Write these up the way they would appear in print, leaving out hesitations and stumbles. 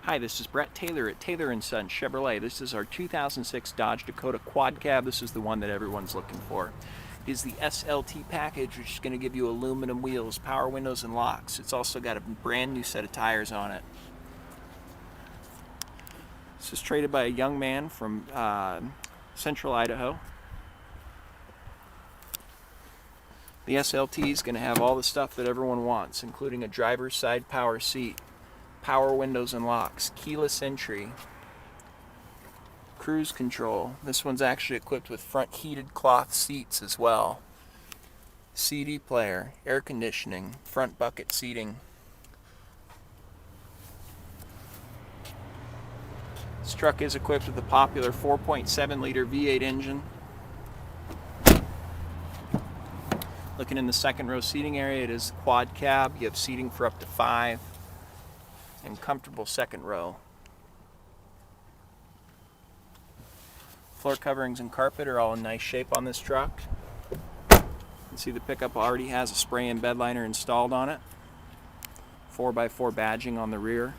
Hi, this is Brett Taylor at Taylor & Son Chevrolet. This is our 2006 Dodge Dakota Quad Cab. This is the one that everyone's looking for. It is the SLT package, which is going to give you aluminum wheels, power windows, and locks. It's also got a brand new set of tires on it. This is traded by a young man from Central Idaho. The SLT is going to have all the stuff that everyone wants, including a driver's side power seat, power windows and locks, keyless entry, cruise control. This one's actually equipped with front heated cloth seats as well. CD player, air conditioning, front bucket seating. This truck is equipped with the popular 4.7 liter V8 engine. Looking in the second row seating area, it is a quad cab. You have seating for up to 5 and comfortable second row. Floor coverings and carpet are all in nice shape on this truck. You can see the pickup already has a spray-in bed liner installed on it. 4x4 badging on the rear.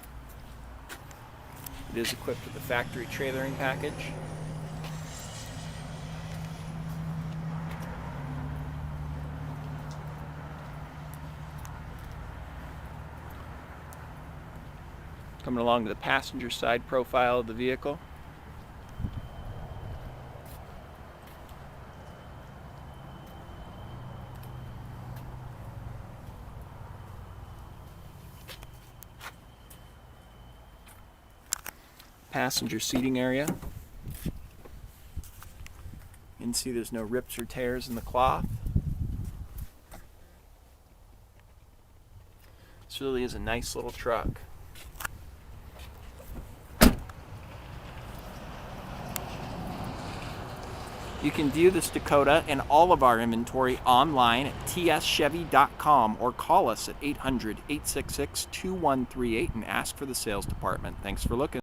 It is equipped with the factory trailering package. Coming along to the passenger side profile of the vehicle. Passenger seating area. You can see there's no rips or tears in the cloth. This really is a nice little truck. You can view this Dakota and all of our inventory online at tschevy.com or call us at 800-866-2138 and ask for the sales department. Thanks for looking.